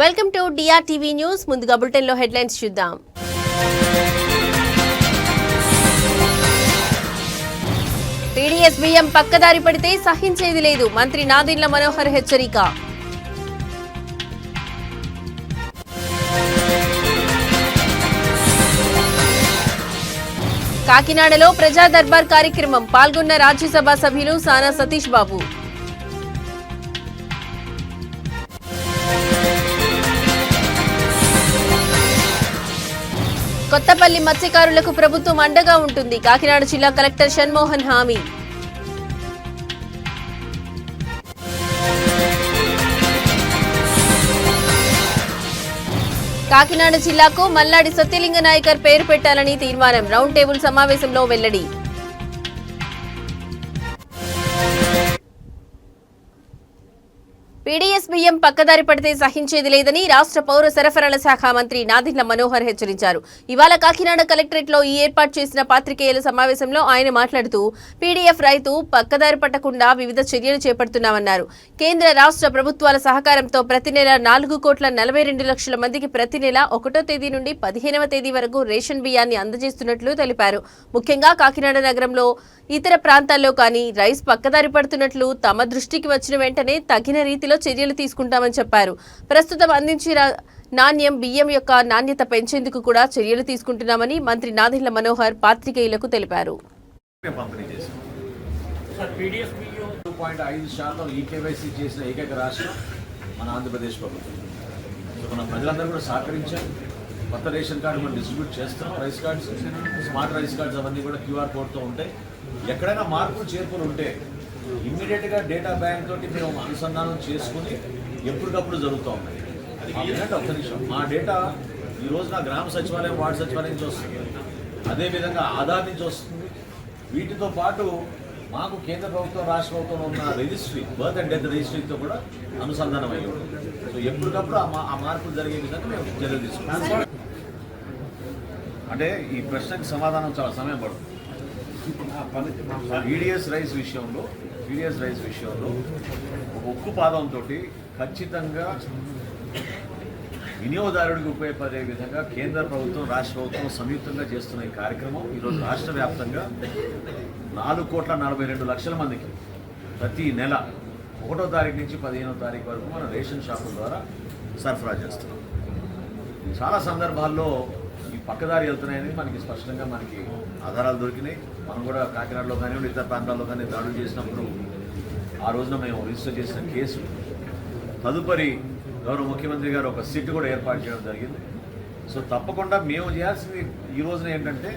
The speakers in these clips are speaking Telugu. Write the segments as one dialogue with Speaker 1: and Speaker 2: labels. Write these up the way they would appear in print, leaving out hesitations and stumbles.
Speaker 1: Welcome to DRTV news. ముందుగా బులెటిన్ లో హెడ్లైన్స్ చూద్దాం. పీడీఎస్ బియ్యం పక్కదారి పడితే సహించేది లేదు, మంత్రి నాదెండ్ల మనోహర్ హెచ్చరిక. కాకినాడలో ప్రజా దర్బార్ కార్యక్రమం పాల్గొన్న రాజ్యసభ సభ్యులు సానా సతీష్ బాబు. కొత్తపల్లి మత్స్యకారులకు ప్రభుత్వం అండగా ఉంటుంది, కాకినాడ జిల్లా కలెక్టర్ షణ్మోహన్ హామీ. కాకినాడ జిల్లాకు మల్లాడి సత్యలింగ నాయకర్ పేరు పెట్టాలని తీర్మానం, రౌండ్ టేబుల్ సమావేశంలో వెల్లడి. పీడీఎస్ బియ్యం పక్కదారి పడితే సహించేది లేదని రాష్ట్ర పౌర సరఫరాల శాఖ మంత్రి నాదెండ్ల మనోహర్ హెచ్చరించారు. ఇవాళ కాకినాడ కలెక్టరేట్ లో ఈ ఏర్పాటు చేసిన పాత్రికేయుల సమావేశంలో ఆయన మాట్లాడుతూ పీడీఎఫ్ రైతు పక్కదారి పట్టకుండా వివిధ చర్యలు చేపడుతున్నామన్నారు. కేంద్ర రాష్ట్ర ప్రభుత్వాల సహకారంతో ప్రతి నెల 4,42,00,000 మందికి ప్రతి నెల 1వ తేదీ నుండి 15వ తేదీ వరకు రేషన్ బియ్యాన్ని అందజేస్తున్నట్లు తెలిపారు. ముఖ్యంగా కాకినాడ నగరంలో ఇతర ప్రాంతాల్లో కానీ రైస్ పక్కదారి పడుతున్నట్లు తమ దృష్టికి వచ్చిన వెంటనే తగిన రీతిలో చర్యలు తీసుకుంటామని చెప్పారు. ప్రస్తుతం అందించిన నాణ్యం బియ్యం యొక్క నాణ్యత పెంచేందుకు కూడా చర్యలు తీసుకుంటున్నామని మంత్రి నాదెండ్ల మనోహర్ పాత్రికేయులకు తెలిపారు.
Speaker 2: కొత్త రేషన్ కార్డు మనం డిస్ట్రిబ్యూట్ చేస్తాం. Rice cards, smart rice cards అవన్నీ కూడా క్యూఆర్ కోడ్తో ఉంటాయి. ఎక్కడైనా మార్పులు చేర్పులు ఉంటే ఇమ్మీడియట్గా డేటా బ్యాంక్ తోటి మేము అనుసంధానం చేసుకుని ఎప్పటికప్పుడు జరుగుతూ ఉన్నాయి. ఒక్క నిమిషం, మా డేటా ఈ రోజున గ్రామ సచివాలయం, వార్డు సచివాలయం నుంచి వస్తుంది, అదేవిధంగా ఆధార్ నుంచి వస్తుంది. వీటితో పాటు మాకు కేంద్ర ప్రభుత్వం, రాష్ట్ర ప్రభుత్వం ఉన్న రిజిస్ట్రీ, బర్త్ అండ్ డెత్ రిజిస్ట్రీతో కూడా అనుసంధానం అయ్యి ఉంటుంది. సో ఎప్పటికప్పుడు ఆ మార్పులు జరిగే విధంగా మేము చర్యలు తీసుకుంటాం. అంటే ఈ ప్రశ్నకి సమాధానం చాలా సమయం పడుతుంది. పీడీఎస్ రైస్ విషయంలో ఒక ఉక్కు పాదంతో ఖచ్చితంగా వినియోగదారుడికి ఉపయోగపడే విధంగా కేంద్ర ప్రభుత్వం, రాష్ట్ర ప్రభుత్వం సంయుక్తంగా చేస్తున్న ఈ కార్యక్రమం ఈరోజు రాష్ట్ర వ్యాప్తంగా 4,42,00,000 మందికి ప్రతి నెల 1వ తారీఖు నుంచి 15వ తారీఖు వరకు మన రేషన్ షాపుల ద్వారా సరఫరా చేస్తున్నాం. చాలా సందర్భాల్లో ఈ పక్కదారి వెళ్తున్నాయని మనకి స్పష్టంగా ఆధారాలు దొరికినాయి. మనం కూడా కాకినాడలో కానివ్వండి, ఇతర ప్రాంతాల్లో కానీ దాడులు చేసినప్పుడు ఆ రోజున మేము రిజిస్టర్ చేసిన కేసు తదుపరి గౌరవ ముఖ్యమంత్రి గారు ఒక సిట్ కూడా ఏర్పాటు చేయడం జరిగింది. సో తప్పకుండా మేము చేయాల్సింది ఈ రోజున ఏంటంటే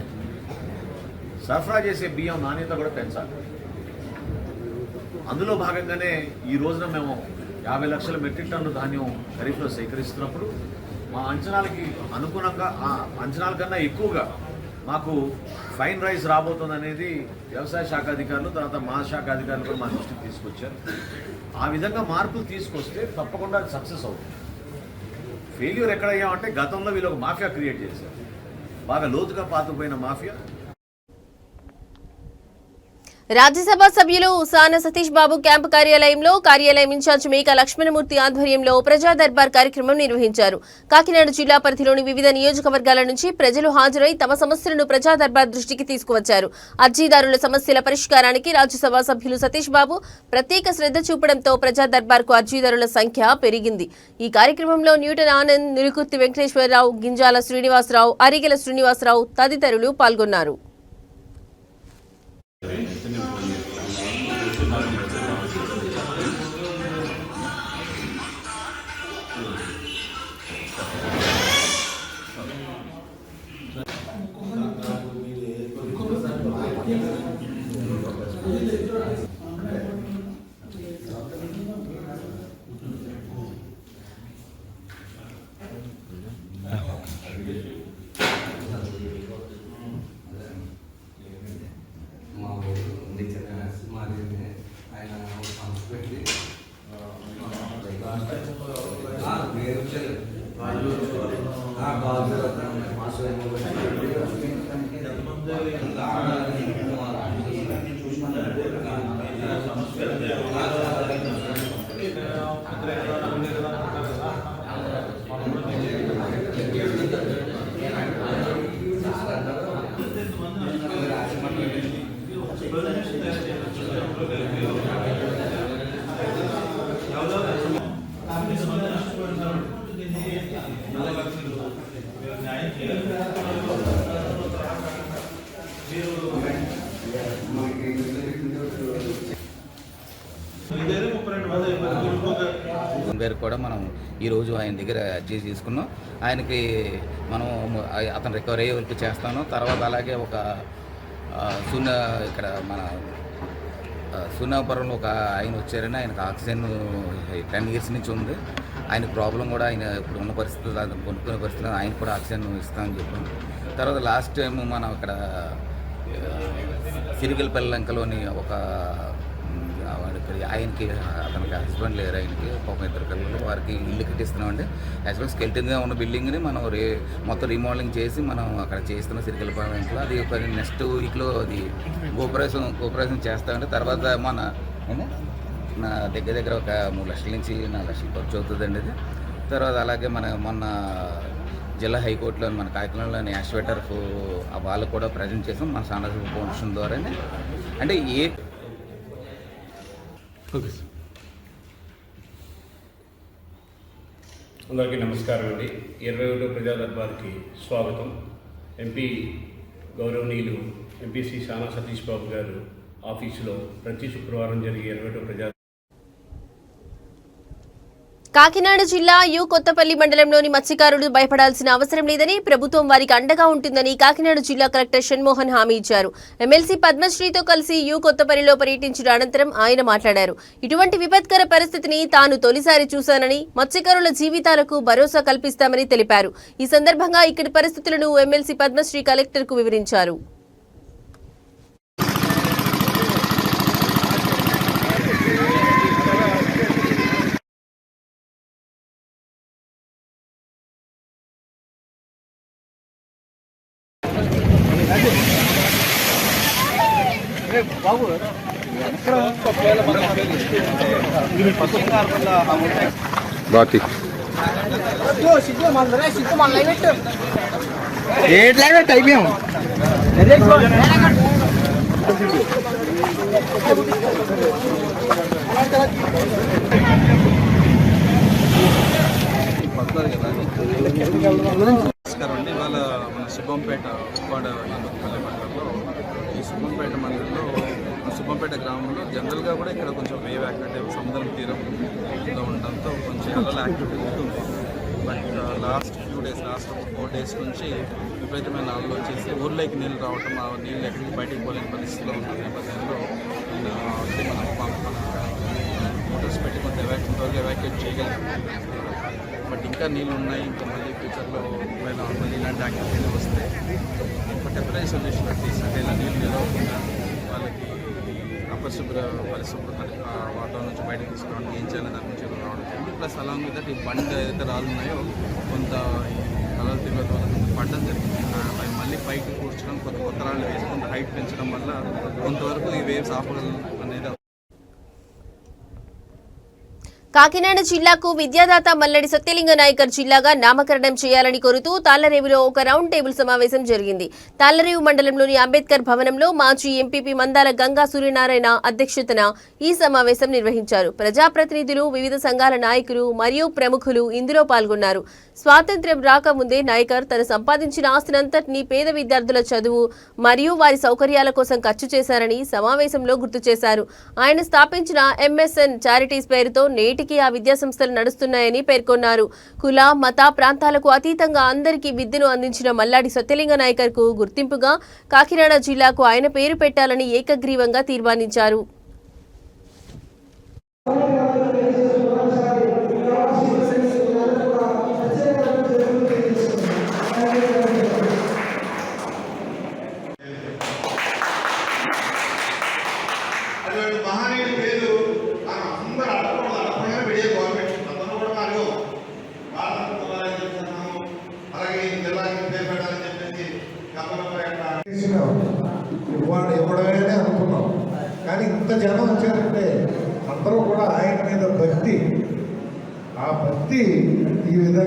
Speaker 2: సరఫరా చేసే బియ్యం నాణ్యత కూడా పెంచాలి. అందులో భాగంగానే ఈ రోజున మేము 50 లక్షల మెట్రిక్ టన్నుల ధాన్యం ఖరీఫ్లో సేకరిస్తున్నప్పుడు మా అంచనాలకి అనుగుణంగా, ఆ అంచనాల కన్నా ఎక్కువగా మాకు ఫైన్ రైస్ రాబోతుంది అనేది వ్యవసాయ శాఖ అధికారులు, తర్వాత మా శాఖ అధికారులు కూడా మా దృష్టికి తీసుకొచ్చారు. ఆ విధంగా మార్పులు తీసుకొస్తే తప్పకుండా అది సక్సెస్ అవుతుంది. ఫెయిల్యూర్ ఎక్కడయ్యామంటే గతంలో వీళ్ళు ఒక మాఫియా క్రియేట్ చేశారు, బాగా లోతుగా పాతుకుపోయిన మాఫియా.
Speaker 1: రాజ్యసభ సభ్యులు సానా సతీష్ బాబు క్యాంపు కార్యాలయంలో కార్యాలయం ఇన్ఛార్జ్ మేకా లక్ష్మణమూర్తి ఆధ్వర్యంలో ప్రజా దర్బార్ కార్యక్రమం నిర్వహించారు. కాకినాడ జిల్లా పరిధిలోని వివిధ నియోజకవర్గాల నుంచి ప్రజలు హాజరై తమ సమస్యలను ప్రజా దర్బార్ దృష్టికి తీసుకువచ్చారు. అర్జీదారుల సమస్యల పరిష్కారానికి రాజ్యసభ సభ్యులు సతీష్ బాబు ప్రత్యేక శ్రద్ధ చూపడంతో ప్రజా దర్బార్కు అర్జీదారుల సంఖ్య పెరిగింది. ఈ కార్యక్రమంలో న్యూటన్ ఆనంద్, నిరుకుర్తి వెంకటేశ్వరరావు, గింజాల శ్రీనివాసరావు, అరిగెల శ్రీనివాసరావు తదితరులు పాల్గొన్నారు.
Speaker 3: గారికి కూడా మనం ఈరోజు ఆయన దగ్గర అర్జీ తీసుకున్నాం. ఆయనకి మనం అతను రికవరీ అయ్యే వరకు చేస్తాను. తర్వాత అలాగే ఒక ఇక్కడ మన సున్నాపురంలో ఒక ఆయన వచ్చారని ఆయనకు ఆక్సిజన్ 10 years నుంచి ఉంది. ఆయన ప్రాబ్లం కూడా ఆయన ఇప్పుడు ఉన్న పరిస్థితులు కొనుక్కునే పరిస్థితుల్లో ఆయన కూడా ఆక్సిజన్ ఇస్తామని చెప్పాం. తర్వాత లాస్ట్ టైం మనం అక్కడ సిరిగలపల్లి లంకలోని ఒక ఆయనకి అతనికి హస్బెండ్ లేరు, ఆయనకి ఒక 2 పిల్లలు, వారికి ఇల్లు కట్టిస్తున్నామండి. యాక్చువల్గా స్కెల్టన్గా ఉన్న బిల్డింగ్ని మనం మొత్తం రీమోడలింగ్ చేసి మనం అక్కడ చేస్తున్నాం సిరిగలపల్లి లంకలో. అది ఒక నెక్స్ట్ వీక్లో అది కోఆపరేషన్ చేస్తామండి. తర్వాత నా దగ్గర ఒక 3 లక్షల నుంచి 4 లక్షలు ఖర్చు అవుతుందండి ఇది. తర్వాత అలాగే మొన్న జిల్లా హైకోర్టులో మన కాకినాడలోని యాష్వేటర్ వాళ్ళు కూడా ప్రజెంట్ చేసాం మన సానస్ ఫౌండేషన్ ద్వారానే. అంటే
Speaker 4: అందరికీ నమస్కారం అండి. 21వ ప్రజా దర్బార్కి స్వాగతం. ఎంపీ గౌరవనీయులు ఎంపీ శ్రీ సానా సతీష్ బాబు గారు ఆఫీసులో ప్రతి శుక్రవారం జరిగే 21వ ప్రజా
Speaker 1: కాకినాడ జిల్లా కొత్తపల్లి మండలంలోని మత్స్యకారులు భయపడాల్సిన అవసరం లేదని, ప్రభుత్వం వారికి అండగా ఉంటుందని కాకినాడ జిల్లా కలెక్టర్ షణ్మోహన్ హామీ ఇచ్చారు. ఎమ్మెల్సీ పద్మశ్రీతో కలిసి కొత్తపల్లిలో పర్యటించిన అనంతరం ఆయన మాట్లాడారు. ఇటువంటి విపత్కర పరిస్థితిని తాను తొలిసారి చూశానని, మత్స్యకారుల జీవితాలకు భరోసా కల్పిస్తామని తెలిపారు. ఈ సందర్భంగా ఇక్కడి పరిస్థితులను ఎమ్మెల్సీ పద్మశ్రీ కలెక్టర్కు వివరించారు.
Speaker 5: బాకీ అయిపోయాం.
Speaker 6: నమస్కారం అండి. ఇవాళ మన సుబ్బంపేట ఉప్పాడ మండలంలో ఈ సుబ్బంపేట మండలంలో సుబ్బంపేట గ్రామంలో జనరల్గా కూడా ఇక్కడ కొంచెం వేవ్ యాక్టివిటీ సముద్రం తీరంలో ఉండడంతో కొంచెం అలల యాక్టివిటీ ఉంటుంది. బట్ లాస్ట్ 4 days నుంచి విపరీతమైన అలలు వచ్చేసి ఊర్లోకి నీళ్ళు రావటం, ఆ నీళ్ళు ఎక్కడికి బయటికి పోలేని పరిస్థితిలో ఉన్న నేపథ్యంలో మన మోటార్స్ పెట్టి కొంత ఎవాక్యుయేట్ చేయగలిగాం. బట్ ఇంకా నీళ్ళు ఉన్నాయి. ఇంకా మళ్ళీ ఫ్యూచర్లో మళ్ళీ ఇలాంటి యాక్టివిటీలు వస్తే ఒక టెంపరీ సొల్యూషన్ అంటే ఇలా నీళ్ళు నిలవకుండా వాళ్ళకి పరిశుభ్రత వాతావరణం నుంచి బయటకు తీసుకోవడానికి ఏం చేయాలని దాని నుంచి రావడం జరిగింది. ప్లస్ అలాంగ్ విత్ దట్ ఈ బండ్ ఏదైతే రాళ్ళు ఉన్నాయో కొంత కలర్ తీవ్రత వల్ల పడడం జరిగింది. అవి మళ్ళీ పైకి కూర్చడం, కొత్త రాళ్ళు వేసి కొంత హైట్ పెంచడం వల్ల కొంతవరకు ఈ వేవ్స్ ఆపగలం అనేది.
Speaker 1: కాకినాడ జిల్లాకు విద్యాదాత మల్లడి సత్యలింగ నాయకర్ జిల్లాగా నామకరణం చేయాలని కోరుతూ తాళ్లరేవులో ఒక రౌండ్ టేబుల్ సమావేశం జరిగింది. తాళ్లరేవు మండలంలోని అంబేద్కర్ భవనంలో మాజీ ఎంపీపీ మందాల గంగా సూర్యనారాయణ అధ్యక్షతన ఈ సమావేశం నిర్వహించారు. ప్రజాప్రతినిధులు, వివిధ సంఘాల నాయకులు మరియు ప్రముఖులు ఇందులో పాల్గొన్నారు. స్వాతంత్ర్యం రాకముందే నాయకర్ తను సంపాదించిన ఆస్తినంతటినీ పేద విద్యార్థుల చదువు మరియు వారి సౌకర్యాల కోసం ఖర్చు చేశారని సమావేశంలో గుర్తు చేశారు. ఆయన స్థాపించిన MSN చారిటీస్ పేరుతో నేటికి ఆ విద్యాసంస్థలు నడుస్తున్నాయని పేర్కొన్నారు. కుల, మత, ప్రాంతాలకు అతీతంగా అందరికీ విద్యను అందించిన మల్లాడి సత్యలింగ నాయకర్ కు గుర్తింపుగా కాకినాడ జిల్లాకు ఆయన పేరు పెట్టాలని ఏకగ్రీవంగా తీర్మానించారు.
Speaker 7: ఇవ్వడమే అనుకున్నాం, కానీ ఇంత జనం వచ్చారంటే అందరూ కూడా ఆయన మీద భక్తి, ఆ భక్తి ఈ విధంగా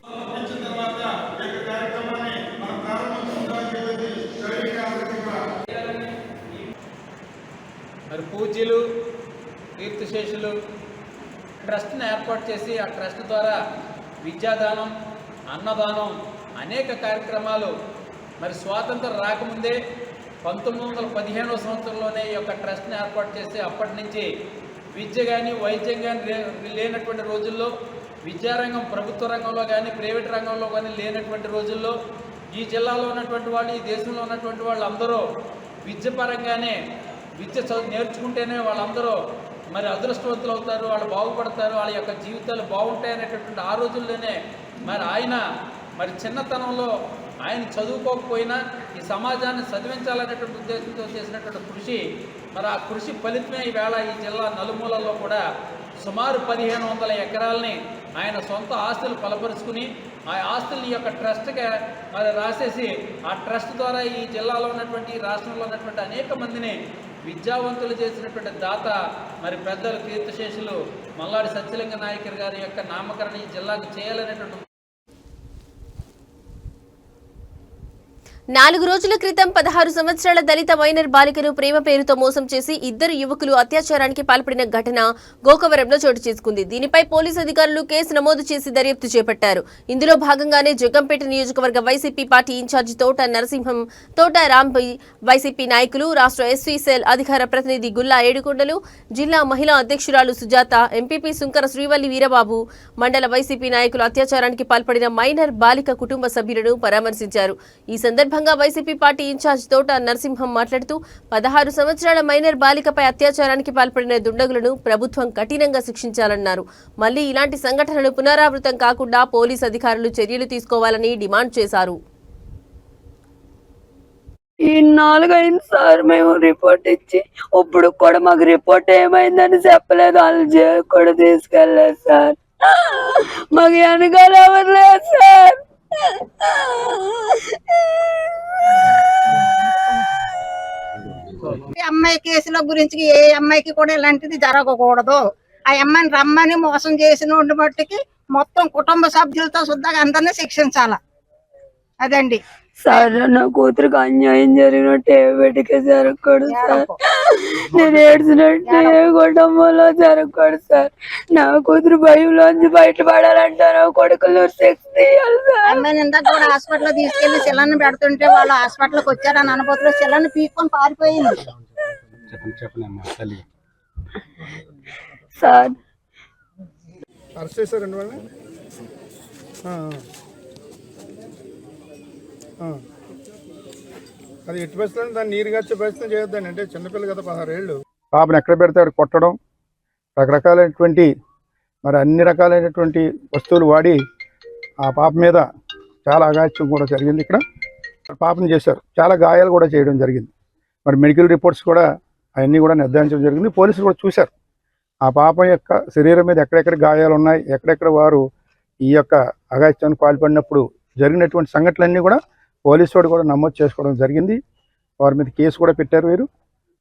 Speaker 8: మరి పూజ్యులు కీర్తిశేషులు ట్రస్ట్ని ఏర్పాటు చేసి ఆ ట్రస్ట్ ద్వారా విద్యాదానం, అన్నదానం అనేక కార్యక్రమాలు మరి స్వాతంత్రం రాకముందే 1915వ సంవత్సరంలోనే ఈ యొక్క ట్రస్ట్ని ఏర్పాటు చేసి అప్పటి నుంచి విద్య కానీ వైద్యం కానీ లేనటువంటి రోజుల్లో విద్యారంగం ప్రభుత్వ రంగంలో కానీ ప్రైవేట్ రంగంలో కానీ లేనటువంటి రోజుల్లో ఈ జిల్లాలో ఉన్నటువంటి వాళ్ళు, ఈ దేశంలో ఉన్నటువంటి వాళ్ళందరూ విద్య పరంగానే విద్య నేర్చుకుంటేనే వాళ్ళందరూ మరి అదృష్టవంతులు అవుతారు, వాళ్ళు బాగుపడతారు, వాళ్ళ యొక్క జీవితాలు బాగుంటాయనేటటువంటి ఆ రోజుల్లోనే మరి ఆయన మరి చిన్నతనంలో ఆయన చదువుకోకపోయినా ఈ సమాజాన్ని చదివించాలనేటువంటి ఉద్దేశంతో చేసినటువంటి కృషి, మరి ఆ కృషి ఫలితమే ఈవేళ ఈ జిల్లా నలుమూలల్లో కూడా సుమారు 1500 ఎకరాలని ఆయన సొంత ఆస్తులు బలపరుచుకుని ఆ ఆస్తుల్ని యొక్క ట్రస్ట్గా మరి రాసేసి ఆ ట్రస్ట్ ద్వారా ఈ జిల్లాలో ఉన్నటువంటి ఈ రాష్ట్రంలో ఉన్నటువంటి అనేక మందిని విద్యావంతులు చేసినటువంటి దాత మరి పెద్దలు కీర్తిశేషులు మల్లాడి సత్యలింగ నాయకర్ గారి యొక్క నామకరణ ఈ జిల్లాకు చేయాలనేటువంటి
Speaker 1: 4 రోజుల క్రితం 16 సంవత్సరాల దళిత మైనర్ బాలికను ప్రేమ పేరుతో మోసం చేసి 2 యువకులు అత్యాచారానికి పాల్పడిన ఘటన గోకవరంలో చోటు చేసుకుంది. దీనిపై పోలీసు అధికారులు కేసు నమోదు చేసి దర్యాప్తు చేపట్టారు. ఇందులో భాగంగానే జగ్గంపేట నియోజకవర్గ వైసీపీ పార్టీ ఇన్ఛార్జి తోట నరసింహం, తోట రాంబై, వైసీపీ నాయకులు, రాష్ట్ర ఎస్సీ సెల్ అధికార ప్రతినిధి గుల్లా ఏడుకొండలు, జిల్లా మహిళా అధ్యక్షురాలు సుజాత, ఎంపీపీ సుంకర శ్రీవల్లి వీరబాబు, మండల వైసీపీ నాయకులు అత్యాచారానికి పాల్పడిన మైనర్ బాలిక కుటుంబ సభ్యులను పరామర్శించారు. ఈ సందర్భంగా వైసీపీ పార్టీ ఇన్ఛార్జ్ తోట నరసింహం మాట్లాడుతూ 16 సంవత్సరాల మైనర్ బాలికపై అత్యాచారానికి పాల్పడిన దుండగులను ప్రభుత్వం కఠినంగా శిక్షించాలన్నారు. మళ్లీ ఇలాంటి సంఘటనలు పునరావృతం కాకుండా పోలీసు అధికారులు చర్యలు తీసుకోవాలని డిమాండ్ చేశారు.
Speaker 9: ఈ 4 అయింది సార్ మేము రిపోర్ట్ ఇచ్చి, ఇప్పుడు కూడా మాకు రిపోర్ట్ ఏమైందని చెప్పలేదు, వాళ్ళు జైలు కూడా తీసుకెళ్ళలేదు సార్. మాకు వెనకాల ఎవరు లేదు సార్.
Speaker 10: అమ్మాయి కేసుల గురించి ఏ అమ్మాయికి కూడా ఇలాంటిది జరగకూడదు. ఆ అమ్మాయిని రమ్మని మోసం చేసిన మట్టుకి మొత్తం కుటుంబ సభ్యులతో శుద్ధంగా అందరినీ శిక్షించాల. అదండి
Speaker 9: సార్, నా కూతురికి అన్యాయం జరిగినట్టు ఏ బిడ్డకే జరగకూడదు సార్. నేను ఏడ్చినట్టు ఏ కుటుంబంలో జరగకూడదు సార్. నా కూతురు భయంలోంచి బయటపడాలంటే నా కొడుకులు శక్తి
Speaker 10: అమ్మాయిని ఇందాక కూడా హాస్పిటల్ తీసుకెళ్లి శిలాన్ని పెడుతుంటే వాళ్ళు హాస్పిటల్కి వచ్చారని అనుభూతిలో శిలాన్ని పీక్కొని పారిపోయింది
Speaker 9: సార్.
Speaker 7: అరెస్ట్ చేశారండి వాళ్ళని. అది ఎట్టి పరిస్థితుల్లో దాన్ని నీరుగార్చే ప్రయత్నం చేయొద్దండి. అంటే చిన్నపిల్ల కదా, 16 ఏళ్ళు. పాపను ఎక్కడ పెడితే అక్కడ కొట్టడం, రకరకాలైనటువంటి మరి అన్ని రకాలైనటువంటి వస్తువులు వాడి ఆ పాప మీద చాలా అగాత్యం కూడా జరిగింది. ఇక్కడ పాపను చేశారు, చాలా గాయాలు కూడా చేయడం జరిగింది. మరి మెడికల్ రిపోర్ట్స్ కూడా అవన్నీ కూడా నిర్ధారించడం జరిగింది. పోలీసులు కూడా చూశారు ఆ పాప యొక్క శరీరం మీద ఎక్కడెక్కడ గాయాలు ఉన్నాయి, ఎక్కడెక్కడ వారు ఈ యొక్క అగాత్యానికి పాల్పడినప్పుడు జరిగినటువంటి సంఘటనలన్నీ కూడా పోలీసు వాడు కూడా నమోదు చేసుకోవడం జరిగింది. వారి మీద కేసు కూడా పెట్టారు.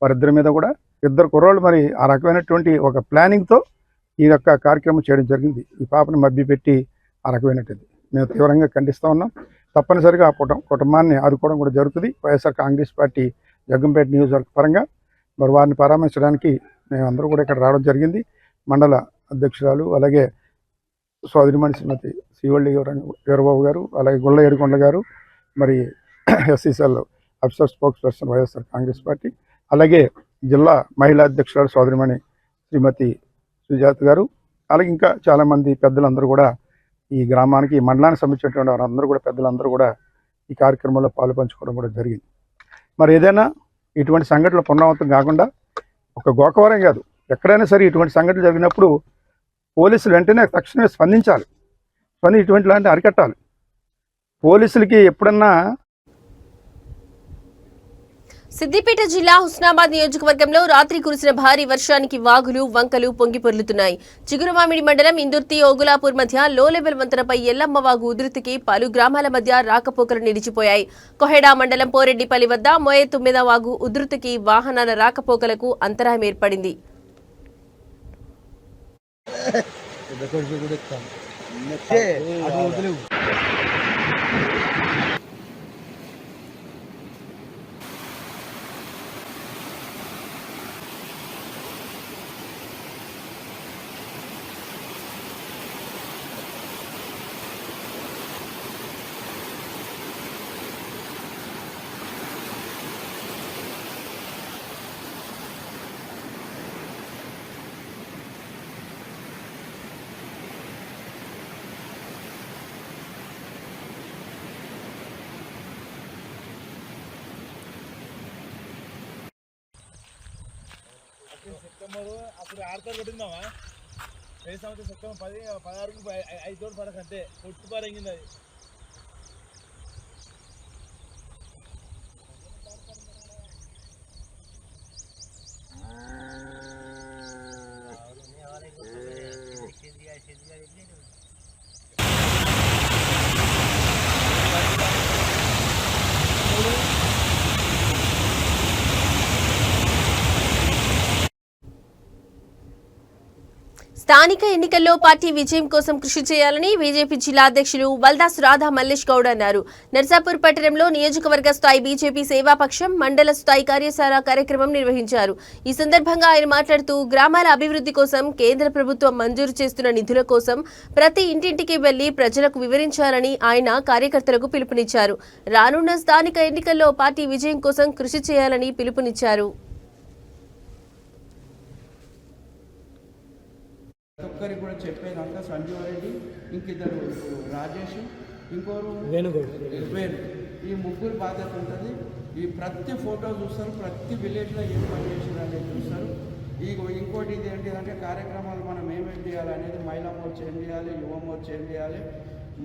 Speaker 7: వారిద్దరి మీద కూడా 2 కుర్రోళ్ళు మరి ఆ రకమైనటువంటి ఒక ప్లానింగ్తో ఈ యొక్క కార్యక్రమం చేయడం జరిగింది. ఈ పాపను మభ్యపెట్టి ఆ రకమైనటువంటి మేము తీవ్రంగా ఖండిస్తూ ఉన్నాం. తప్పనిసరిగా ఆ కుటుంబాన్ని ఆదుకోవడం కూడా జరుగుతుంది. వైఎస్ఆర్ కాంగ్రెస్ పార్టీ జగ్గంపేట నియోజకవర్గ పరంగా మరి వారిని పరామర్శించడానికి మేమందరూ కూడా ఇక్కడ రావడం జరిగింది. మండల అధ్యక్షురాలు, అలాగే సోదరిమణి శ్రీమతి శ్రీవల్లి వీరబాబు గారు, అలాగే గుళ్ళ ఏడుకొండ గారు, మరి SCCL officer spokes person YSR Congress party, అలాగే జిల్లా మహిళా అధ్యక్షురాలు సోదరిమణి శ్రీమతి సుజాత గారు, అలాగే ఇంకా చాలామంది పెద్దలందరూ కూడా ఈ గ్రామానికి, ఈ మండలానికి సంబంధించినటువంటి వారందరూ కూడా పెద్దలందరూ కూడా ఈ కార్యక్రమంలో పాలు పంచుకోవడం కూడా జరిగింది. మరి ఏదైనా ఇటువంటి సంఘటనలు పునరావృతం కాకుండా ఒక గోకవరం కాదు, ఎక్కడైనా సరే ఇటువంటి సంఘటనలు జరిగినప్పుడు పోలీసులు వెంటనే తక్షణమే స్పందించాలి. ఇటువంటి లాంటి అరికట్టాలి. పోలీసులకి ఎప్పుడన్నా
Speaker 1: సిద్దిపేట జిల్లా హుస్నాబాద్ నియోజకవర్గంలో రాత్రి కురిసిన భారీ వర్షానికి వాగులు, వంకలు పొంగి పొర్లుతున్నాయి. చిగురుమామిడి మండలం ఇందుర్తి, ఓగులాపూర్ మధ్య లో లెవెల్ వంతెనపై ఎల్లమ్మ వాగు ఉధృతికి పలు గ్రామాల మధ్య రాకపోకలు నిలిచిపోయాయి. కొహెడా మండలం పోరెడ్డిపల్లి వద్ద మోయే 9వ వాగు ఉధృతికి వాహనాల రాకపోకలకు అంతరాయం ఏర్పడింది.
Speaker 11: అప్పుడు 6 తోడు కొట్టిందామా రేపు సంవత్సరం సెప్టెంబర్ 16కి 5 తోడు పడక అంతే కొట్టు పారింగింది అది.
Speaker 1: స్థానిక ఎన్నికల్లో పార్టీ విజయం కోసం కృషి చేయాలని బీజేపీ జిల్లా అధ్యక్షులు వల్దాస్ రాధా మల్లేష్ గౌడ్ అన్నారు. నర్సాపూర్ పట్టణంలో నియోజకవర్గ స్థాయి బీజేపీ సేవాపక్షం మండల స్థాయి కార్యశాల కార్యక్రమం నిర్వహించారు. ఈ సందర్భంగా ఆయన మాట్లాడుతూ గ్రామాల అభివృద్ధి కోసం కేంద్ర ప్రభుత్వం మంజూరు చేస్తున్న నిధుల కోసం ప్రతి ఇంటింటికి వెళ్లి ప్రజలకు వివరించాలని ఆయన కార్యకర్తలకు పిలుపునిచ్చారు. రానున్న స్థానిక ఎన్నికల్లో పార్టీ విజయం కోసం కృషి చేయాలని పిలుపునిచ్చారు.
Speaker 12: ఒక్కరికి కూడా చెప్పేదంతా సంజీవ్ రెడ్డి, ఇంకిద్దరు రాజేష్, ఇంకోరు వేణు. ఈ ముగ్గురు బాధ్యత ఉంటుంది. ఈ ప్రతి ఫోటో చూస్తారు, ప్రతి విలేజ్లో ఏం పని చేసారు అనేది చూస్తారు. ఇంకోటి ఇది ఏంటిదంటే కార్యక్రమాలు మనం ఏమేమి చేయాలి అనేది మహిళా మోర్చా ఏం చేయాలి, యువ మోర్చా ఏం చేయాలి,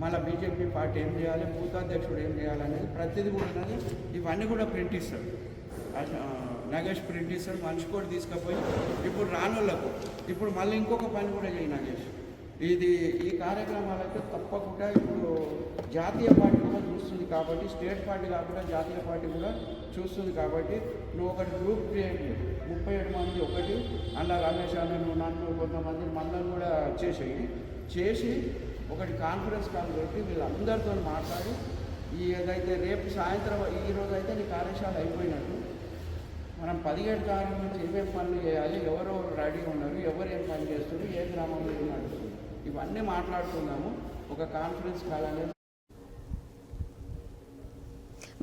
Speaker 12: మళ్ళీ బీజేపీ పార్టీ ఏం చేయాలి, బూత్ అధ్యక్షుడు ఏం చేయాలి అనేది ప్రతిదీ కూడా ఉన్నది. ఇవన్నీ కూడా ప్రింట్ ఇస్తారు. నగేష్ ప్రింట్ ఇస్తాడు, మనిషి కూడా తీసుకుపోయి ఇప్పుడు రానోళ్ళకు ఇప్పుడు మళ్ళీ ఇంకొక పని కూడా చేయి నగేష్. ఈ కార్యక్రమాలైతే తప్పకుండా ఇప్పుడు జాతీయ పార్టీ కూడా చూస్తుంది కాబట్టి, స్టేట్ పార్టీ కాకుండా జాతీయ పార్టీ కూడా చూస్తుంది కాబట్టి నువ్వు ఒకటి గ్రూప్ క్రియేట్ 37 మంది ఒకటి అలా రమేష్ అన్న నువ్వు నన్ను కొంతమంది మందరం కూడా చేసి ఒకటి కాన్ఫరెన్స్ కాల్ పెట్టి వీళ్ళందరితో మాట్లాడి ఏదైతే రేపు సాయంత్రం ఈరోజు అయితే నీ కార్యశాల అయిపోయినట్టు మనం 17 తారీఖు నుంచి ఏమేమి పనులు చేయాలి, ఎవరెవరు రెడీగా ఉన్నారు, ఎవరు ఏం పని చేస్తున్నారు, ఏ గ్రామంలో నడుస్తుంది, ఇవన్నీ మాట్లాడుతున్నాము. ఒక కాన్ఫరెన్స్ కాల్ అనేది.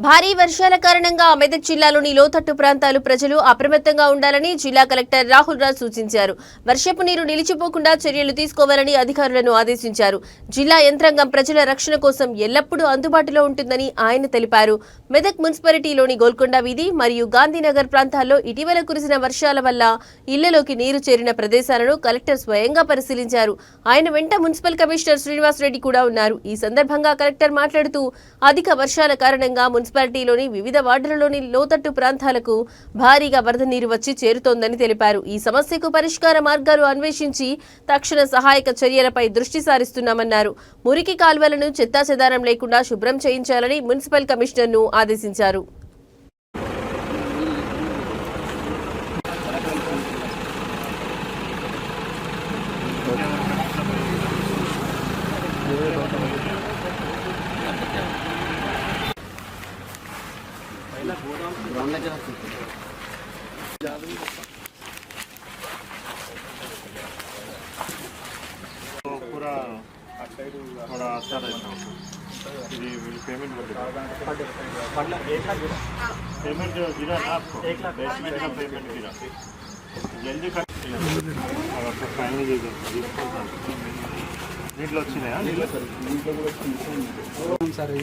Speaker 1: భారీ వర్షాల కారణంగా మెదక్ జిల్లాలోని లోతట్టు ప్రాంతాలు ప్రజలు అప్రమత్తంగా ఉండాలని జిల్లా కలెక్టర్ రాహుల్ రాజ్ సూచించారు. వర్షపు నీరు నిలిచిపోకుండా చర్యలు తీసుకోవాలని అధికారులను ఆదేశించారు. జిల్లా యంత్రాంగం ప్రజల రక్షణ కోసం ఎల్లప్పుడూ అందుబాటులో ఉంటుందని ఆయన తెలిపారు. మెదక్ మున్సిపాలిటీలోని గోల్కొండ వీధి మరియు గాంధీనగర్ ప్రాంతాల్లో ఇటీవల కురిసిన వర్షాల వల్ల ఇళ్లలోకి నీరు చేరిన ప్రదేశాలను కలెక్టర్ స్వయంగా పరిశీలించారు. ఆయన వెంట మున్సిపల్ కమిషనర్ శ్రీనివాస్ రెడ్డి కూడా ఉన్నారు. ఈ సందర్భంగా కలెక్టర్ మాట్లాడుతూ అధిక వర్షాల కారణంగా మున్సిపాలిటీలోని వివిధ వార్డులలోని లోతట్టు ప్రాంతాలకు భారీగా వరద నీరు వచ్చి చేరుతోందని తెలిపారు. ఈ సమస్యకు పరిష్కార మార్గాలు అన్వేషించి తక్షణ సహాయక చర్యలపై దృష్టి సారిస్తున్నామన్నారు. మురికి కాల్వలను చెత్తాచెదారం లేకుండా శుభ్రం చేయించాలని మున్సిపల్ కమిషనర్ను ఆదేశించారు.
Speaker 11: पूरा थोड़ा अच्छा रहता है पेमेंट पेमेंट जो गिरा ना आपको 1 लाख बेसमेंट का पेमेंट गिरा जल्दी फाइनल నీటిలో వచ్చినాయా సరే.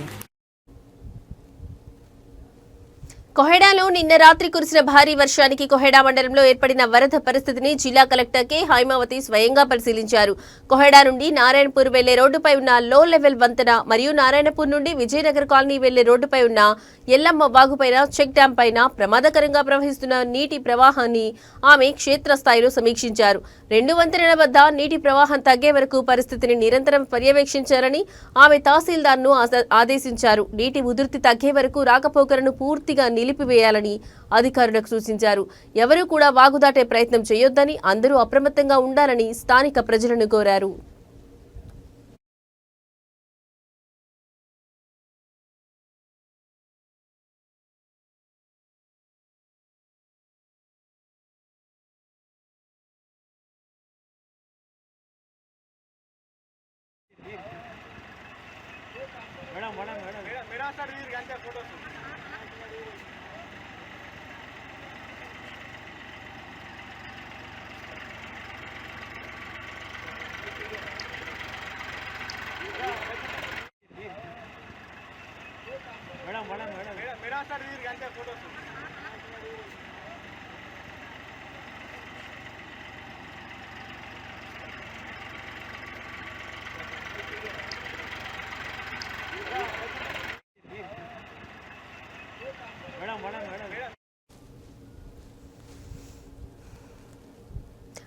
Speaker 1: కొహెడాలో నిన్న రాత్రి కురిసిన భారీ వర్షానికి కొహెడా మండలంలో ఏర్పడిన వరద పరిస్థితిని జిల్లా కలెక్టర్ కె హైమావతి స్వయంగా పరిశీలించారు. కొహెడా నుండి నారాయణపూర్ వెళ్లే రోడ్డుపై ఉన్న లో లెవెల్ వంతెన మరియు నారాయణపూర్ నుండి విజయనగర్ కాలనీ వెళ్లే రోడ్డుపై ఉన్న ఎల్లమ్మ వాగుపైన చెక్ డ్యాం పైన ప్రమాదకరంగా ప్రవహిస్తున్న నీటి ప్రవాహాన్ని ఆమె క్షేత్రస్థాయిలో సమీక్షించారు. 2 వంతెనల వద్ద నీటి ప్రవాహం తగ్గే వరకు పరిస్థితిని నిరంతరం పర్యవేక్షించాలని ఆమె తహసీల్దార్ను ఆదేశించారు. నీటి ఉధృతి తగ్గే వరకు రాకపోకలను పూర్తిగా నిలిపివేయాలని అధికారులకు సూచించారు. ఎవరూ కూడా వాగు దాటే ప్రయత్నం చేయొద్దని, అందరూ అప్రమత్తంగా ఉండాలని స్థానిక ప్రజలను కోరారు.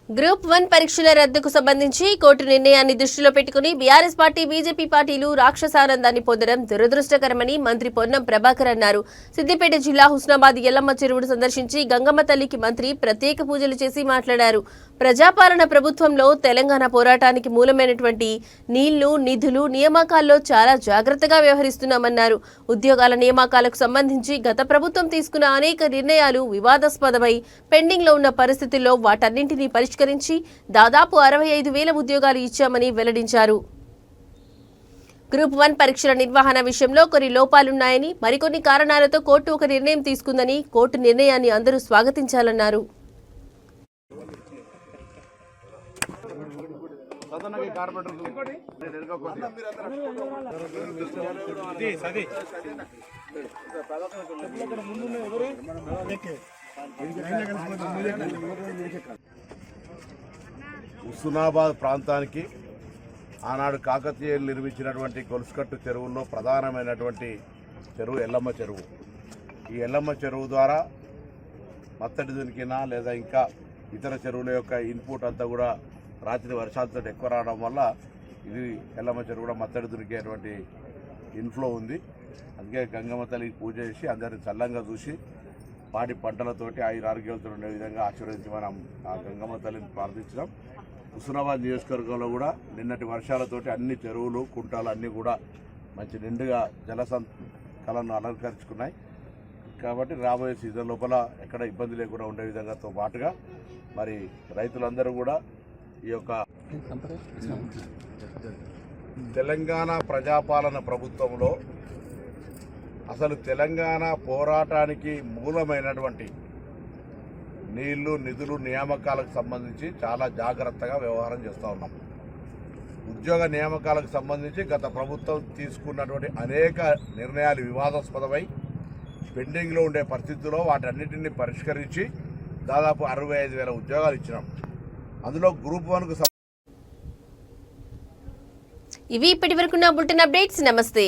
Speaker 1: గ్రూప్ 1 పరీక్షల రద్దుకు సంబంధించి కోర్టు నిర్ణయాన్ని దృష్టిలో పెట్టుకుని బీఆర్ఎస్ పార్టీ బీజేపీ పార్టీలు రాక్షసానందాన్ని పొందడం దురదృష్టకరమని మంత్రి పొన్నం ప్రభాకర్ అన్నారు. సిద్దిపేట జిల్లా హుస్నాబాద్ ఎల్లమ్మ చెరువును సందర్శించి గంగమ్మ తల్లికి మంత్రి ప్రత్యేక పూజలు చేసి మాట్లాడారు. ప్రజాపాలన ప్రభుత్వంలో తెలంగాణ పోరాటానికి మూలమైనటువంటి నీళ్లు, నిధులు, నియామకాల్లో చాలా జాగ్రత్తగా వ్యవహరిస్తున్నామన్నారు. ఉద్యోగాల నియామకాలకు సంబంధించి గత ప్రభుత్వం తీసుకున్న అనేక నిర్ణయాలు వివాదాస్పదమై పెండింగ్ లో ఉన్న పరిస్థితుల్లో వాటన్నింటినీ పరిష్కరించి దాదాపు 65,000 ఉద్యోగాలు ఇచ్చామని వెల్లడించారు. గ్రూప్ 1 పరీక్షల నిర్వహణ విషయంలో కొన్ని లోపాలున్నాయని, మరికొన్ని కారణాలతో కోర్టు ఒక నిర్ణయం తీసుకుందని, కోర్టు నిర్ణయాన్ని అందరూ స్వాగతించాలన్నారు.
Speaker 13: హుస్నాబాద్ ప్రాంతానికి ఆనాడు కాకతీయులు నిర్మించినటువంటి గొలుసుకట్టు చెరువుల్లో ప్రధానమైనటువంటి చెరువు ఎల్లమ్మ చెరువు. ఈ ఎల్లమ్మ చెరువు ద్వారా మత్తడి దొరికినా లేదా ఇంకా ఇతర చెరువుల యొక్క ఇన్పుట్ అంతా కూడా రాత్రి వర్షాలతో ఎక్కువ రావడం వల్ల ఇది ఎల్లమ్మ చెరువు కూడా మత్తడి దొరికేటువంటి ఇన్ఫ్లో ఉంది. అందుకే గంగమ్మ తల్లికి పూజ చేసి అందరిని చల్లంగా చూసి పాడి పంటలతోటి ఆరోగ్యాలతో ఉండే విధంగా ఆశీర్వదించి మనం ఆ గంగమ్మ తల్లిని ప్రార్థించినాం. హుస్నాబాద్ నియోజకవర్గంలో కూడా నిన్నటి వర్షాలతోటి అన్ని చెరువులు, కుంటాలు అన్నీ కూడా మంచి నిండుగా జలకళను అలంకరించుకున్నాయి. కాబట్టి రాబోయే సీజన్ లోపల ఎక్కడ ఇబ్బంది లేకుండా ఉండే విధంగాతో పాటుగా మరి రైతులందరూ కూడా ఈ యొక్క తెలంగాణ ప్రజాపాలన ప్రభుత్వంలో అసలు తెలంగాణ పోరాటానికి మూలమైనటువంటి నీళ్లు, నిధులు, నియామకాలకు సంబంధించి చాలా జాగ్రత్తగా వ్యవహారం చేస్తూ ఉన్నాం. ఉద్యోగ నియామకాలకు సంబంధించి గత ప్రభుత్వం తీసుకున్నటువంటి అనేక నిర్ణయాలు వివాదాస్పదమై పెండింగ్లో ఉండే పరిస్థితుల్లో వాటన్నిటిని పరిష్కరించి దాదాపు 65,000 ఉద్యోగాలు ఇచ్చినాం. అందులో గ్రూప్ 1కు
Speaker 1: ఇవి ఇప్పటివరకున్న బులెటిన్ అప్డేట్స్. నమస్తే.